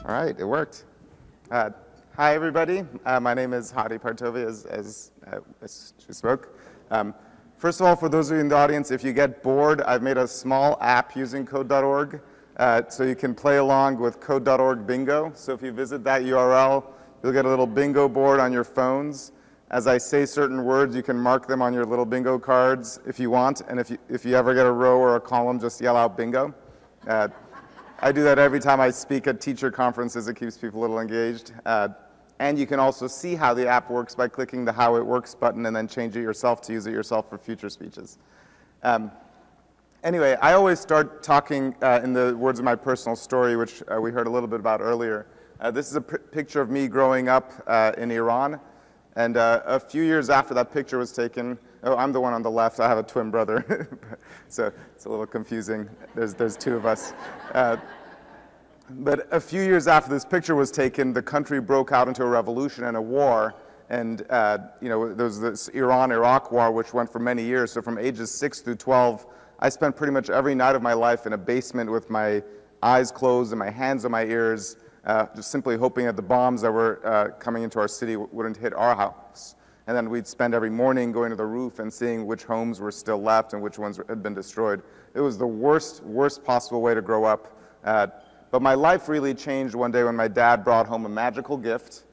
All right, it worked. Hi, everybody. My name is Hadi Partovi, as she spoke. First of all, for those of you in the audience, if you get bored, I've made a small app using code.org, so you can play along with code.org bingo. So if you visit that URL, you'll get a little bingo board on your phones. As I say certain words, you can mark them on your little bingo cards if you want, and if you ever get a row or a column, just yell out bingo. I do that every time I speak at teacher conferences. It keeps people a little engaged. And you can also see how the app works by clicking the How It Works button and then change it yourself to use it yourself for future speeches. Anyway, I always start talking in the words of my personal story, which we heard a little bit about earlier. This is a picture of me growing up in Iran. And a few years after that picture was taken, oh, I'm the one on the left. I have a twin brother, so it's a little confusing. There's two of us. But a few years after this picture was taken, the country broke out into a revolution and a war. And there was this Iran-Iraq war, which went for many years. So from ages 6 through 12, I spent pretty much every night of my life in a basement with my eyes closed and my hands on my ears, just simply hoping that the bombs that were coming into our city wouldn't hit our house. And then we'd spend every morning going to the roof and seeing which homes were still left and which ones had been destroyed. It was the worst possible way to grow up. But my life really changed one day when my dad brought home a magical gift.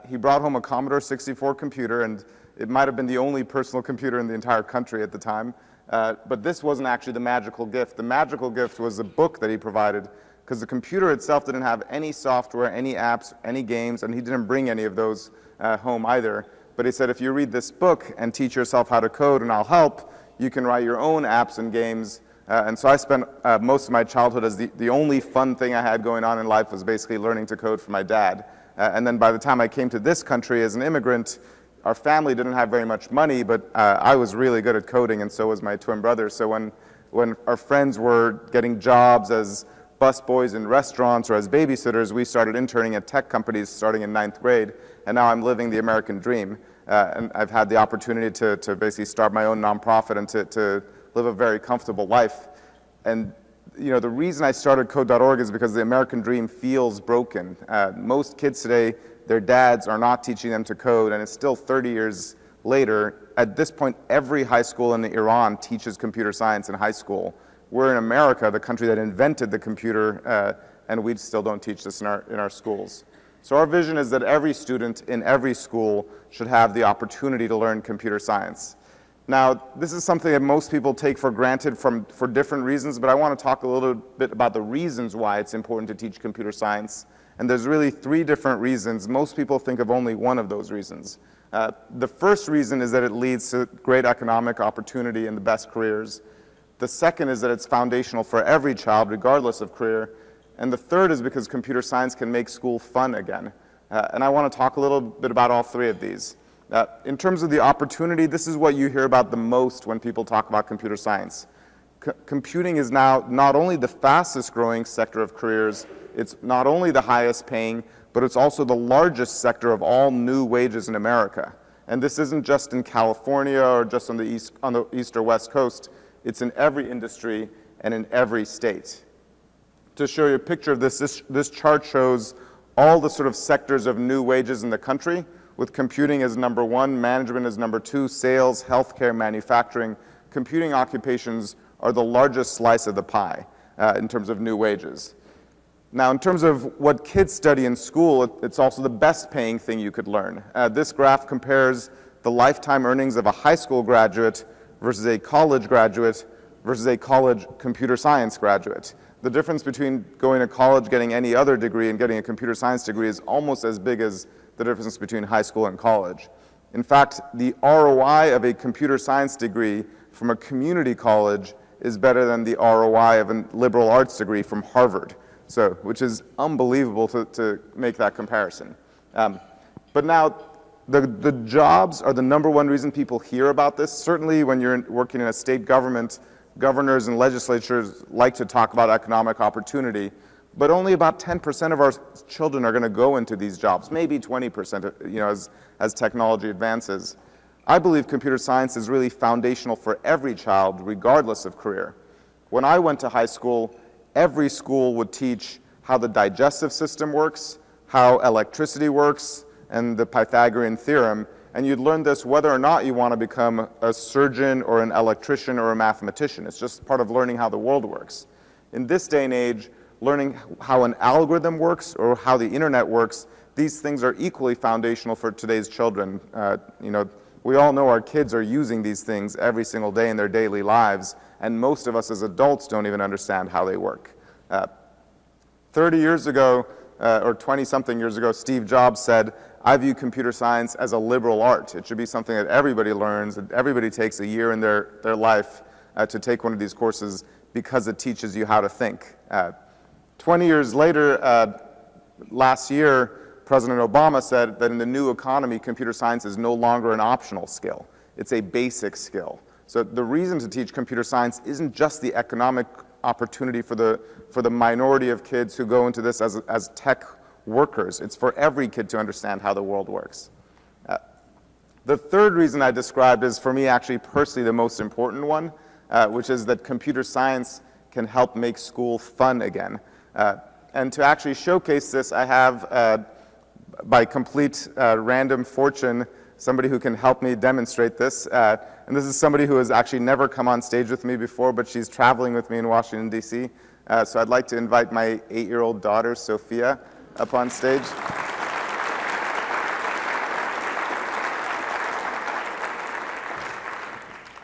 He brought home a Commodore 64 computer, and it might have been the only personal computer in the entire country at the time. But this wasn't actually the magical gift. The magical gift was the book that he provided, because the computer itself didn't have any software, any apps, any games, and he didn't bring any of those home either. But he said, if you read this book and teach yourself how to code and I'll help, you can write your own apps and games. And so I spent most of my childhood as the only fun thing I had going on in life was basically learning to code from my dad. And then by the time I came to this country as an immigrant, our family didn't have very much money, but I was really good at coding, and so was my twin brother. So when our friends were getting jobs as busboys in restaurants or as babysitters, we started interning at tech companies starting in 9th grade, and now I'm living the American dream. And I've had the opportunity to basically start my own nonprofit and to live a very comfortable life. And the reason I started code.org is because the American dream feels broken. Most kids today, their dads are not teaching them to code, and it's still 30 years later. At this point, every high school in Iran teaches computer science in high school. We're in America, the country that invented the computer, and we still don't teach this in our schools. So our vision is that every student in every school should have the opportunity to learn computer science. Now, this is something that most people take for granted for different reasons, but I want to talk a little bit about the reasons why it's important to teach computer science. And there's really 3 different reasons. Most people think of only one of those reasons. The first reason is that it leads to great economic opportunity and the best careers. The second is that it's foundational for every child, regardless of career. And the third is because computer science can make school fun again. And I want to talk a little bit about all 3 of these. In terms of the opportunity, this is what you hear about the most when people talk about computer science. Computing is now not only the fastest growing sector of careers, it's not only the highest paying, but it's also the largest sector of all new wages in America. And this isn't just in California or just on the east or west coast. It's in every industry and in every state. To show you a picture of this chart shows all the sort of sectors of new wages in the country, with computing as number 1, management as number 2, sales, healthcare, manufacturing. Computing occupations are the largest slice of the pie in terms of new wages. Now, in terms of what kids study in school, it's also the best paying thing you could learn. This graph compares the lifetime earnings of a high school graduate versus a college graduate versus a college computer science graduate. The difference between going to college, getting any other degree, and getting a computer science degree is almost as big as the difference between high school and college. In fact, the ROI of a computer science degree from a community college is better than the ROI of a liberal arts degree from Harvard, which is unbelievable to make that comparison. But now, the jobs are the number 1 reason people hear about this. Certainly when you're working in a state government, governors and legislatures like to talk about economic opportunity, but only about 10% of our children are going to go into these jobs, maybe 20%, as technology advances. I believe computer science is really foundational for every child, regardless of career. When I went to high school, every school would teach how the digestive system works, how electricity works, and the Pythagorean theorem. And you'd learn this whether or not you want to become a surgeon or an electrician or a mathematician. It's just part of learning how the world works. In this day and age, learning how an algorithm works or how the internet works, these things are equally foundational for today's children. We all know our kids are using these things every single day in their daily lives, and most of us as adults don't even understand how they work. 30 years ago, or 20-something years ago, Steve Jobs said, "I view computer science as a liberal art. It should be something that everybody learns, that everybody takes a year in their life to take one of these courses because it teaches you how to think." 20 years later, last year, President Obama said that in the new economy, computer science is no longer an optional skill. It's a basic skill. So the reason to teach computer science isn't just the economic opportunity for the minority of kids who go into this as tech workers. It's for every kid to understand how the world works. The third reason I described is, for me, actually personally the most important one, which is that computer science can help make school fun again. And to actually showcase this, I have, by complete random fortune, somebody who can help me demonstrate this. And this is somebody who has actually never come on stage with me before, but she's traveling with me in Washington, D.C. So I'd like to invite my 8-year-old daughter, Sophia, up on stage.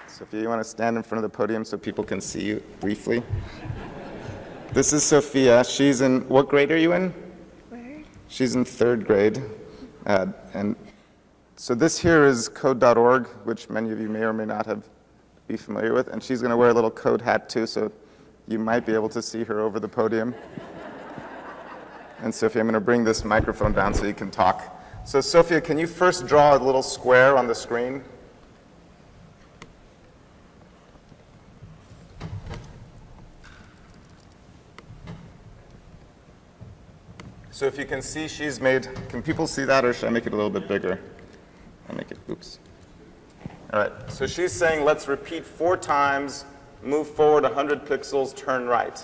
Sophia, you want to stand in front of the podium so people can see you briefly? This is Sophia. She's in, what grade are you in? Third. She's in 3rd grade. And so this here is code.org, which many of you may or may not be familiar with. And she's going to wear a little code hat too, so you might be able to see her over the podium. And Sophia, I'm going to bring this microphone down so you can talk. So Sophia, can you first draw a little square on the screen? So if you can see, she's made, can people see that, or should I make it a little bit bigger? I'll make it, oops. All right, so she's saying let's repeat 4 times, move forward 100 pixels, turn right.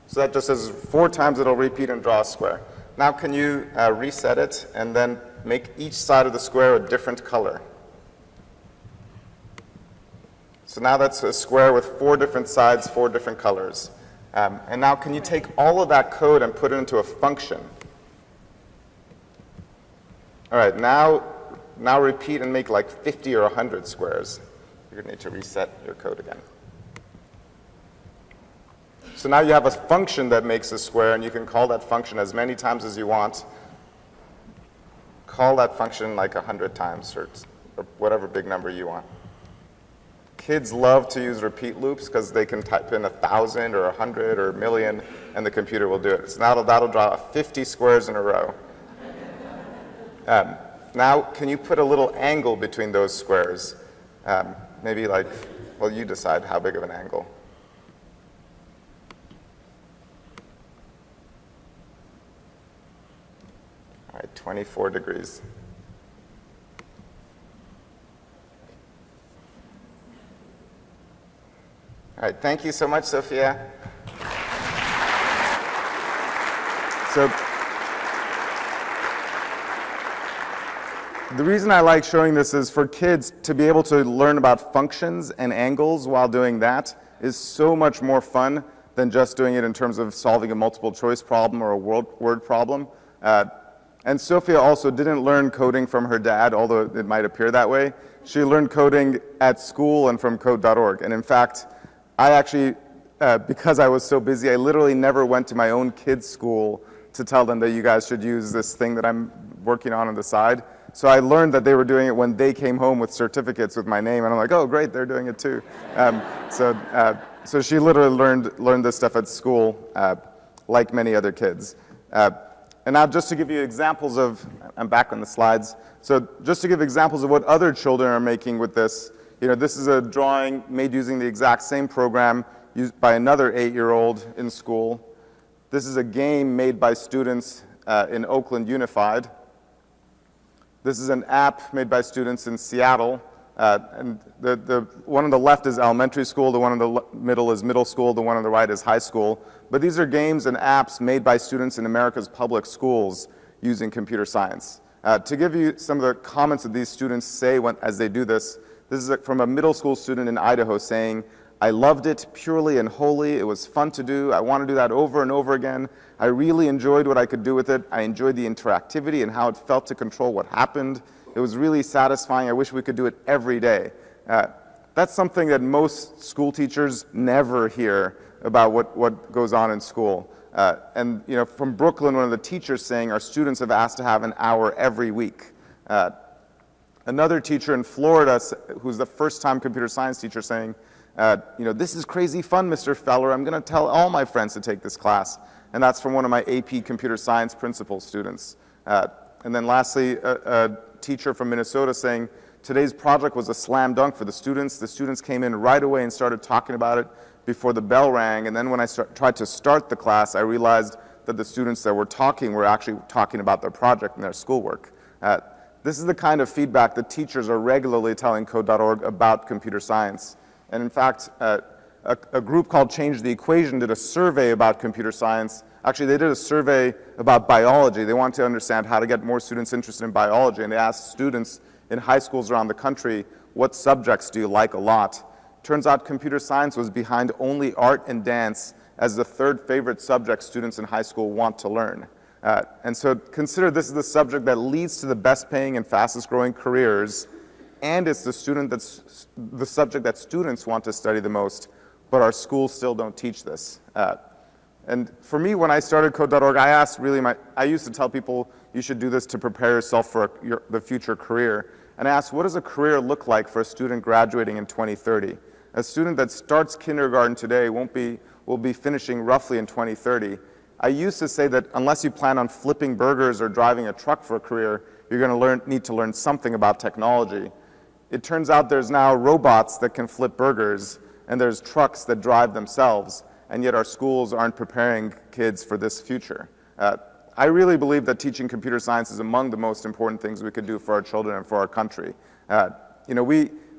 So that just says 4 times it'll repeat and draw a square. Now can you reset it and then make each side of the square a different color? So now that's a square with 4 different sides, 4 different colors. And now can you take all of that code and put it into a function? All right, now repeat and make like 50 or 100 squares. You're going to need to reset your code again. So now you have a function that makes a square, and you can call that function as many times as you want. Call that function like 100 times or whatever big number you want. Kids love to use repeat loops because they can type in 1,000 or 100 or 1,000,000, and the computer will do it. So that'll draw 50 squares in a row. Now, can you put a little angle between those squares? Maybe like, well, you decide how big of an angle. All right, 24 degrees. All right, thank you so much, Sophia. So, the reason I like showing this is for kids to be able to learn about functions and angles while doing that is so much more fun than just doing it in terms of solving a multiple choice problem or a word problem. And Sophia also didn't learn coding from her dad, although it might appear that way. She learned coding at school and from code.org. And in fact, I actually, because I was so busy, I literally never went to my own kids' school to tell them that you guys should use this thing that I'm working on the side. So I learned that they were doing it when they came home with certificates with my name, and I'm like, oh, great, they're doing it too. So she literally learned this stuff at school, like many other kids. And now just to give you examples of, I'm back on the slides. So just to give examples of what other children are making with this, this is a drawing made using the exact same program used by another 8-year-old in school. This is a game made by students in Oakland Unified. This is an app made by students in Seattle. And the one on the left is elementary school, the one in the middle is middle school, the one on the right is high school. But these are games and apps made by students in America's public schools using computer science. To give you some of the comments that these students say as they do this is from a middle school student in Idaho saying, "I loved it purely and wholly. It was fun to do. I want to do that over and over again. I really enjoyed what I could do with it. I enjoyed the interactivity and how it felt to control what happened. It was really satisfying. I wish we could do it every day." That's something that most school teachers never hear about what goes on in school. And from Brooklyn, one of the teachers saying our students have asked to have an hour every week. Another teacher in Florida, who's the first-time computer science teacher, saying, "This is crazy fun, Mr. Feller. I'm going to tell all my friends to take this class." And that's from one of my AP computer science principal students. And then lastly, a teacher from Minnesota saying, "Today's project was a slam dunk for the students. The students came in right away and started talking about it before the bell rang. And then when I tried to start the class, I realized that the students that were talking were actually talking about their project and their schoolwork." This is the kind of feedback that teachers are regularly telling Code.org about computer science. And in fact, a group called Change the Equation did a survey about computer science. Actually, they did a survey about biology. They wanted to understand how to get more students interested in biology. And they asked students in high schools around the country, what subjects do you like a lot? Turns out computer science was behind only art and dance as the third favorite subject students in high school want to learn. And so consider this is the subject that leads to the best paying and fastest growing careers, and it's the subject that students want to study the most, but our schools still don't teach this. And for me, when I started Code.org, I used to tell people you should do this to prepare yourself for the future career. And I asked, what does a career look like for a student graduating in 2030? A student that starts kindergarten today will be finishing roughly in 2030. I used to say that unless you plan on flipping burgers or driving a truck for a career, you're going to need to learn something about technology. It turns out there's now robots that can flip burgers, and there's trucks that drive themselves, and yet our schools aren't preparing kids for this future. I really believe that teaching computer science is among the most important things we could do for our children and for our country.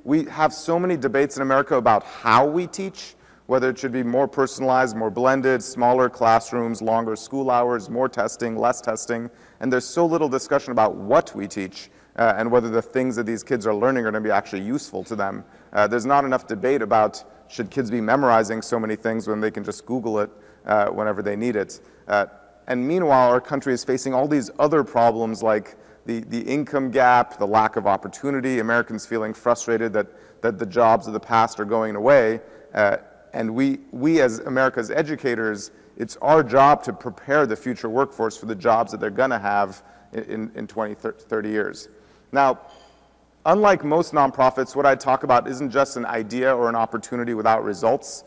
We have so many debates in America about how we teach, whether it should be more personalized, more blended, smaller classrooms, longer school hours, more testing, less testing, and there's so little discussion about what we teach and whether the things that these kids are learning are going to be actually useful to them. There's not enough debate about should kids be memorizing so many things when they can just Google it whenever they need it. And meanwhile, our country is facing all these other problems like the income gap, the lack of opportunity, Americans feeling frustrated that the jobs of the past are going away. And we as America's educators, it's our job to prepare the future workforce for the jobs that they're going to have in 20, 30 years. Now, unlike most nonprofits, what I talk about isn't just an idea or an opportunity without results.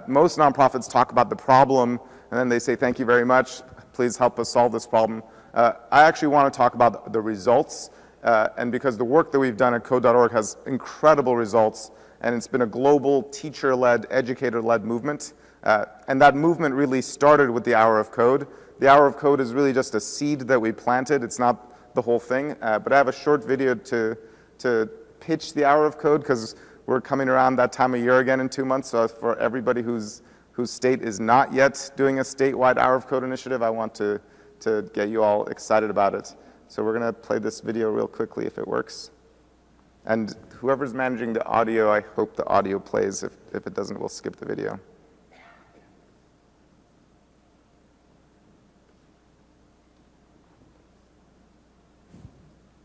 Most nonprofits talk about the problem, and then they say, "Thank you very much. Please help us solve this problem." I actually want to talk about the results, and because the work that we've done at Code.org has incredible results, and it's been a global teacher-led, educator-led movement. And that movement really started with the Hour of Code. The Hour of Code is really just a seed that we planted. It's not the whole thing. But I have a short video to pitch the Hour of Code, because we're coming around that time of year again in 2 months. So for everybody whose state is not yet doing a statewide Hour of Code initiative, I want to get you all excited about it. So we're going to play this video real quickly if it works. And whoever's managing the audio, I hope the audio plays. If it doesn't, we'll skip the video.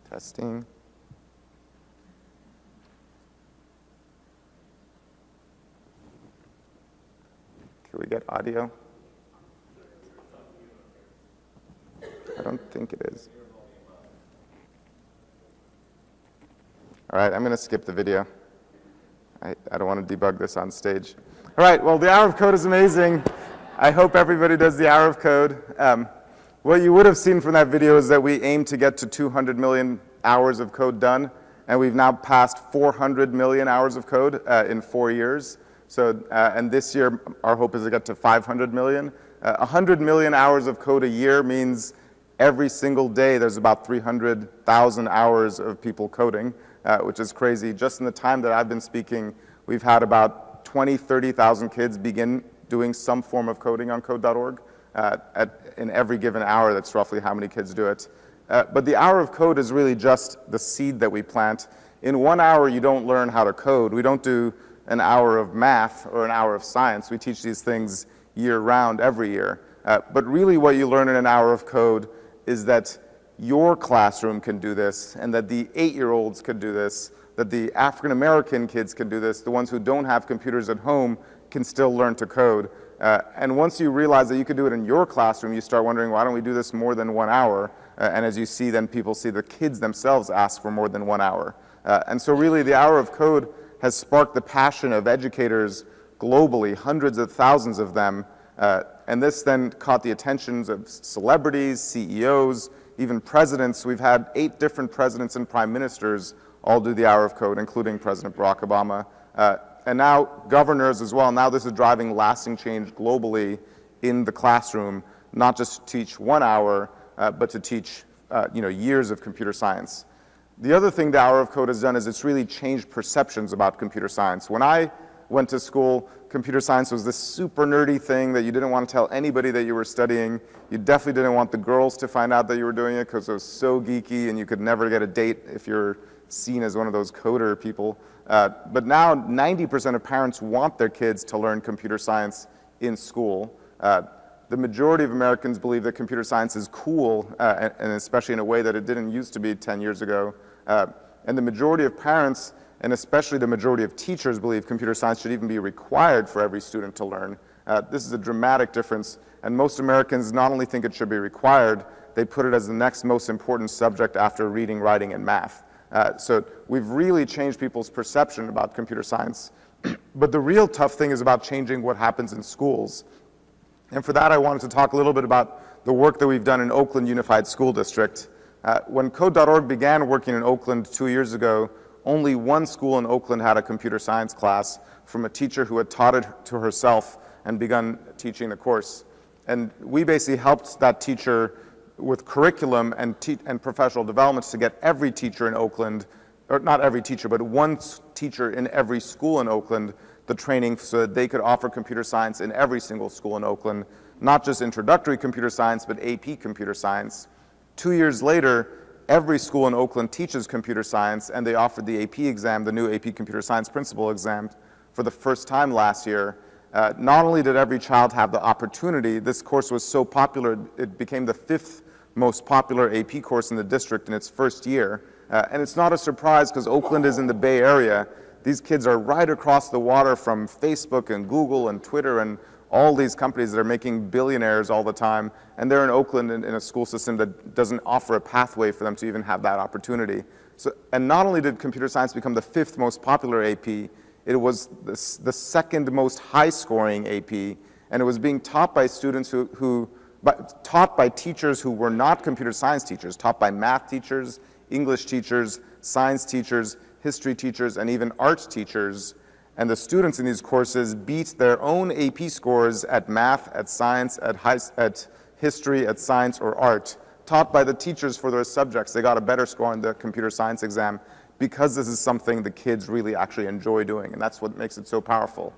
Testing. Can we get audio? I don't think it is. All right, I'm going to skip the video. I don't want to debug this on stage. All right, well, the Hour of Code is amazing. I hope everybody does the Hour of Code. What you would have seen from that video is that we aim to get to 200 million hours of code done, and we've now passed 400 million hours of code in 4 years. So, and this year, our hope is to get to 500 million. 100 million hours of code a year means every single day there's about 300,000 hours of people coding. which is crazy. Just in the time that I've been speaking, we've had about 20, 30,000 kids begin doing some form of coding on code.org. In every given hour, that's roughly how many kids do it. But the hour of code is really just the seed that we plant. In 1 hour, you don't learn how to code. We don't do an hour of math or an hour of science. We teach these things year-round, every year. But really what you learn in an hour of code is that your classroom can do this, and that the 8-year-olds can do this, that the African-American kids can do this, the ones who don't have computers at home can still learn to code. And once you realize that you can do it in your classroom, you start wondering, why don't we do this more than 1 hour? And as you see, then people see the kids themselves ask for more than 1 hour. And so really the hour of code has sparked the passion of educators globally, hundreds of thousands of them. And this then caught the attentions of celebrities, CEOs, even presidents. We've had 8 different presidents and prime ministers all do the hour of code, including President Barack Obama. And now governors as well. Now this is driving lasting change globally in the classroom, not just to teach 1 hour, but to teach years of computer science. The other thing the hour of code has done is it's really changed perceptions about computer science. When I went to school, computer science was this super nerdy thing that you didn't want to tell anybody that you were studying. You definitely didn't want the girls to find out that you were doing it because it was so geeky and you could never get a date if you're seen as one of those coder people. But now 90% of parents want their kids to learn computer science in school. The majority of Americans believe that computer science is cool, and especially in a way that it didn't used to be 10 years ago. And the majority of parents, and especially the majority of teachers, believe computer science should even be required for every student to learn. This is a dramatic difference, and most Americans not only think it should be required, they put it as the next most important subject after reading, writing, and math. So we've really changed people's perception about computer science. But the real tough thing is about changing what happens in schools. And for that, I wanted to talk a little bit about the work that we've done in Oakland Unified School District. When Code.org began working in Oakland 2 years ago, only one school in Oakland had a computer science class from a teacher who had taught it to herself and begun teaching the course. And we basically helped that teacher with curriculum and professional development to get every teacher in Oakland, or not every teacher, but one teacher in every school in Oakland, the training so that they could offer computer science in every single school in Oakland, not just introductory computer science, but AP computer science. 2 years later, every school in Oakland teaches computer science, and they offered the AP exam, the new AP Computer Science Principal exam, for the first time last year. Not only did every child have the opportunity, this course was so popular, it became the 5th most popular AP course in the district in its first year. And it's not a surprise because Oakland is in the Bay Area. These kids are right across the water from Facebook and Google and Twitter and all these companies that are making billionaires all the time. And they're in Oakland in a school system that doesn't offer a pathway for them to even have that opportunity. So, and not only did computer science become the 5th most popular AP, it was the 2nd most high-scoring AP, and it was being taught by students taught by teachers who were not computer science teachers, taught by math teachers, English teachers, science teachers, history teachers, and even art teachers. And the students in these courses beat their own AP scores at math, at science, at history, at science, or art, taught by the teachers for their subjects. They got a better score on the computer science exam because this is something the kids really actually enjoy doing, and that's what makes it so powerful.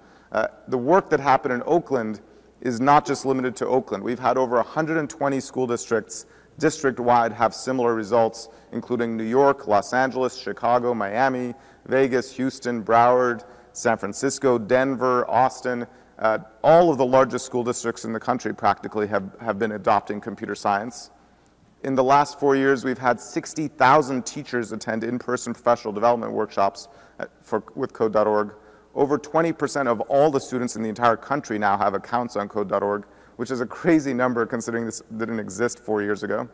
The work that happened in Oakland is not just limited to Oakland. We've had over 120 school districts district-wide have similar results, including New York, Los Angeles, Chicago, Miami, Vegas, Houston, Broward, San Francisco, Denver, Austin. All of the largest school districts in the country practically have been adopting computer science. In the last 4 years, we've had 60,000 teachers attend in-person professional development workshops with Code.org. Over 20% of all the students in the entire country now have accounts on Code.org, which is a crazy number considering this didn't exist 4 years ago.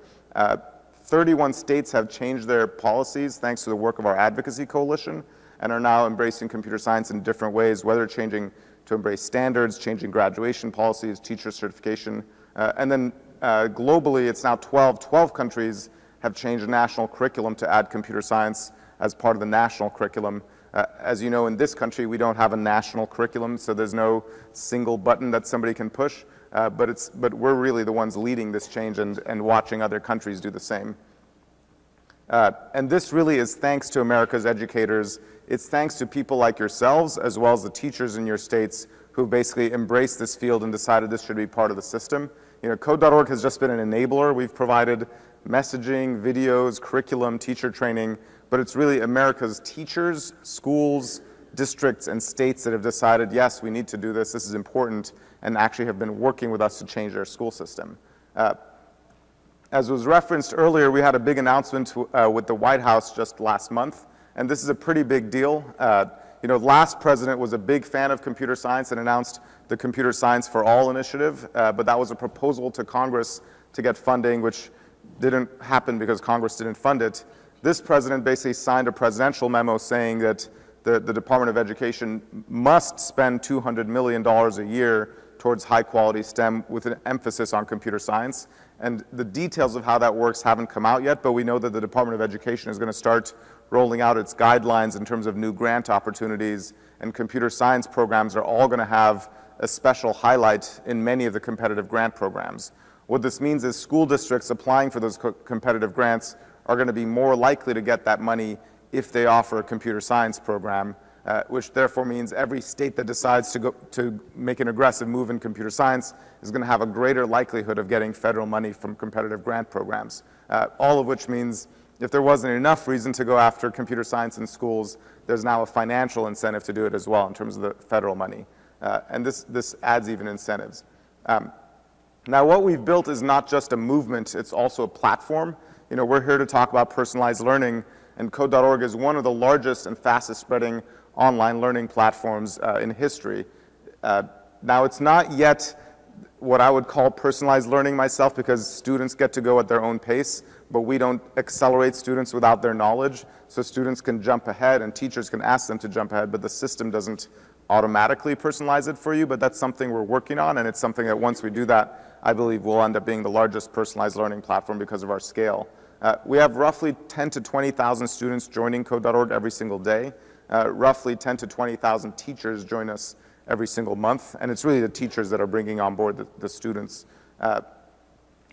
31 states have changed their policies thanks to the work of our advocacy coalition and are now embracing computer science in different ways, whether changing to embrace standards, changing graduation policies, teacher certification, and then globally it's now 12 countries have changed the national curriculum to add computer science as part of the national curriculum. As you know, in this country, we don't have a national curriculum, so there's no single button that somebody can push, but we're really the ones leading this change and watching other countries do the same. And this really is thanks to America's educators. It's thanks to people like yourselves, as well as the teachers in your states who basically embraced this field and decided this should be part of the system. Code.org has just been an enabler. We've provided messaging, videos, curriculum, teacher training, but it's really America's teachers, schools, districts, and states that have decided, yes, we need to do this is important, and actually have been working with us to change their school system. As was referenced earlier, we had a big announcement with the White House just last month, and this is a pretty big deal. Last president was a big fan of computer science and announced the Computer Science for All initiative, but that was a proposal to Congress to get funding, which didn't happen because Congress didn't fund it. This president basically signed a presidential memo saying that the Department of Education must spend $200 million a year towards high-quality STEM with an emphasis on computer science. And the details of how that works haven't come out yet, but we know that the Department of Education is going to start rolling out its guidelines in terms of new grant opportunities, and computer science programs are all going to have a special highlight in many of the competitive grant programs. What this means is school districts applying for those competitive grants are going to be more likely to get that money if they offer a computer science program, which therefore means every state that decides to make an aggressive move in computer science is going to have a greater likelihood of getting federal money from competitive grant programs. All of which means if there wasn't enough reason to go after computer science in schools, there's now a financial incentive to do it as well in terms of the federal money. And this adds even incentives. Now, what we've built is not just a movement, it's also a platform. We're here to talk about personalized learning, and Code.org is one of the largest and fastest spreading online learning platforms in history. Now, it's not yet what I would call personalized learning myself, because students get to go at their own pace, but we don't accelerate students without their knowledge. So students can jump ahead and teachers can ask them to jump ahead, but the system doesn't automatically personalize it for you. But that's something we're working on, and it's something that once we do that, I believe we'll end up being the largest personalized learning platform because of our scale. We have roughly 10 to 20,000 students joining Code.org every single day. Roughly 10 to 20,000 teachers join us every single month, and it's really the teachers that are bringing on board the students.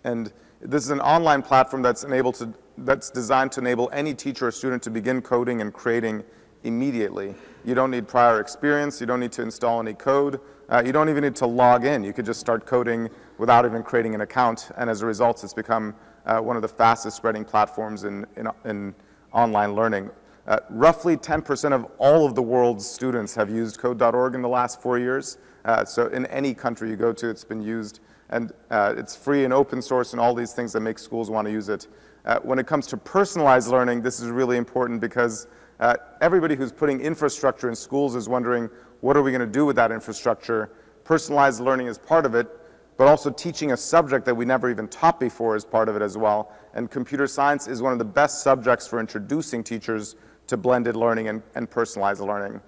And this is an online platform that's designed to enable any teacher or student to begin coding and creating immediately. You don't need prior experience, you don't need to install any code, you don't even need to log in. You could just start coding without even creating an account, and as a result, it's become one of the fastest spreading platforms in online learning. Roughly 10% of all of the world's students have used Code.org in the last 4 years. So in any country you go to, it's been used. And it's free and open source and all these things that make schools want to use it. When it comes to personalized learning, this is really important because everybody who's putting infrastructure in schools is wondering, what are we going to do with that infrastructure? Personalized learning is part of it, but also teaching a subject that we never even taught before is part of it as well. And computer science is one of the best subjects for introducing teachers to blended learning and personalized learning.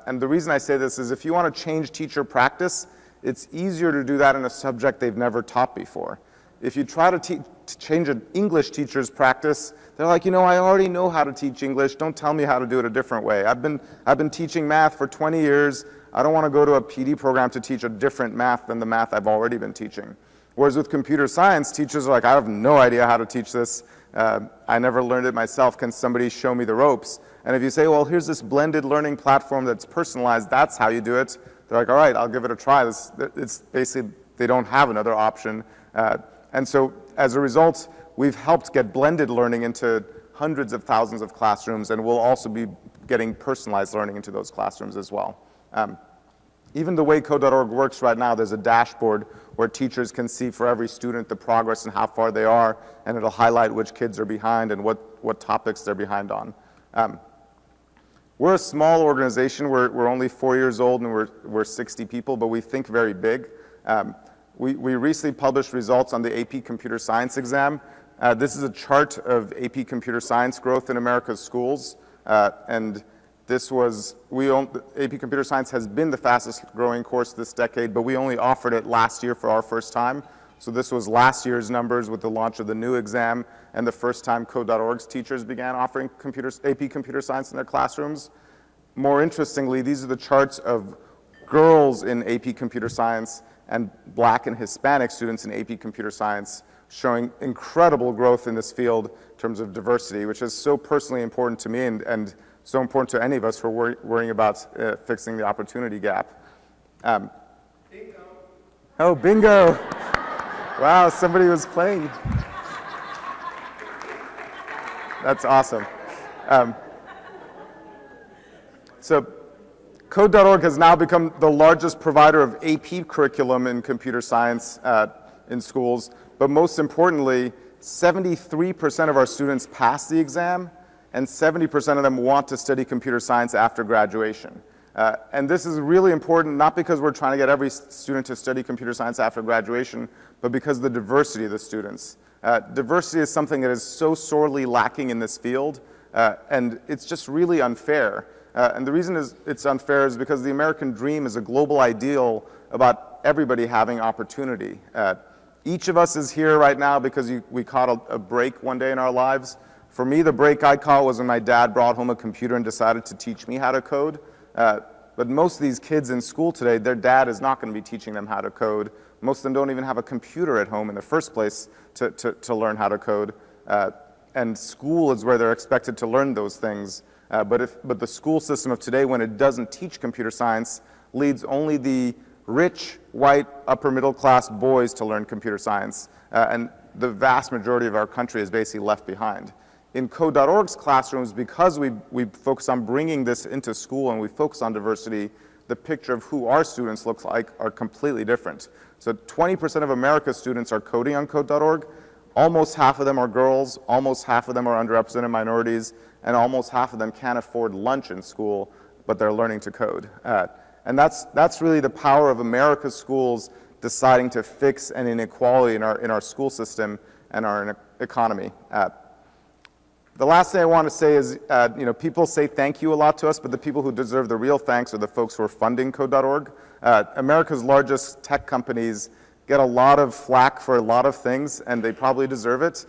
And the reason I say this is if you want to change teacher practice, it's easier to do that in a subject they've never taught before. If you try to change an English teacher's practice, they're like, I already know how to teach English. Don't tell me how to do it a different way. I've been teaching math for 20 years. I don't want to go to a PD program to teach a different math than the math I've already been teaching. Whereas with computer science, teachers are like, I have no idea how to teach this. I never learned it myself. Can somebody show me the ropes? And if you say, well, here's this blended learning platform that's personalized, that's how you do it, they're like, all right, I'll give it a try. It's basically, they don't have another option. And so as a result, we've helped get blended learning into hundreds of thousands of classrooms, and we'll also be getting personalized learning into those classrooms as well. Even the way Code.org works right now, there's a dashboard where teachers can see for every student the progress and how far they are, and it'll highlight which kids are behind and what topics they're behind on. We're a small organization. We're only 4 years old and we're 60 people, but we think very big. We recently published results on the AP Computer Science exam. This is a chart of AP Computer Science growth in America's schools, and AP Computer Science has been the fastest growing course this decade, but we only offered it last year for our first time. So this was last year's numbers with the launch of the new exam and the first time Code.org's teachers began offering AP Computer Science in their classrooms. More interestingly, these are the charts of girls in AP Computer Science and Black and Hispanic students in AP Computer Science, showing incredible growth in this field in terms of diversity, which is so personally important to me and so important to any of us who are worrying about fixing the opportunity gap. Bingo. Oh, bingo. Wow, somebody was playing. That's awesome. So Code.org has now become the largest provider of AP curriculum in computer science in schools, but most importantly, 73% of our students pass the exam, and 70% of them want to study computer science after graduation. And this is really important, not because we're trying to get every student to study computer science after graduation, but because of the diversity of the students. Diversity is something that is so sorely lacking in this field, and it's just really unfair. And the reason it's unfair is because the American dream is a global ideal about everybody having opportunity. Each of us is here right now because we caught a break one day in our lives. For me, the break I caught was when my dad brought home a computer and decided to teach me how to code. But most of these kids in school today, their dad is not going to be teaching them how to code. Most of them don't even have a computer at home in the first place to learn how to code. And school is where they're expected to learn those things. But the school system of today, when it doesn't teach computer science, leads only the rich, white, upper middle class boys to learn computer science. And the vast majority of our country is basically left behind. In Code.org's classrooms, because we focus on bringing this into school and we focus on diversity, the picture of who our students look like are completely different. So 20% of America's students are coding on Code.org. Almost half of them are girls, almost half of them are underrepresented minorities, and almost half of them can't afford lunch in school, but they're learning to code. And that's really the power of America's schools deciding to fix an inequality in our school system and our economy. The last thing I want to say is, people say thank you a lot to us, but the people who deserve the real thanks are the folks who are funding Code.org. America's largest tech companies get a lot of flack for a lot of things, and they probably deserve it.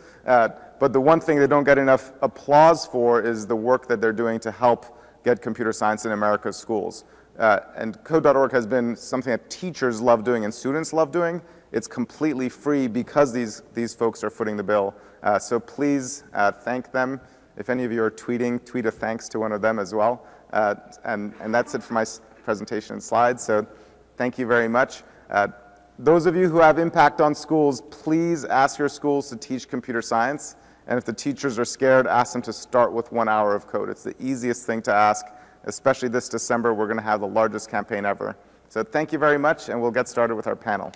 But the one thing they don't get enough applause for is the work that they're doing to help get computer science in America's schools. And Code.org has been something that teachers love doing and students love doing. It's completely free because these folks are footing the bill. So please thank them. If any of you are tweeting, tweet a thanks to one of them as well. And that's it for my presentation and slides. So thank you very much. Those of you who have impact on schools, please ask your schools to teach computer science. And if the teachers are scared, ask them to start with 1 hour of code. It's the easiest thing to ask, especially this December. We're going to have the largest campaign ever. So thank you very much, and we'll get started with our panel.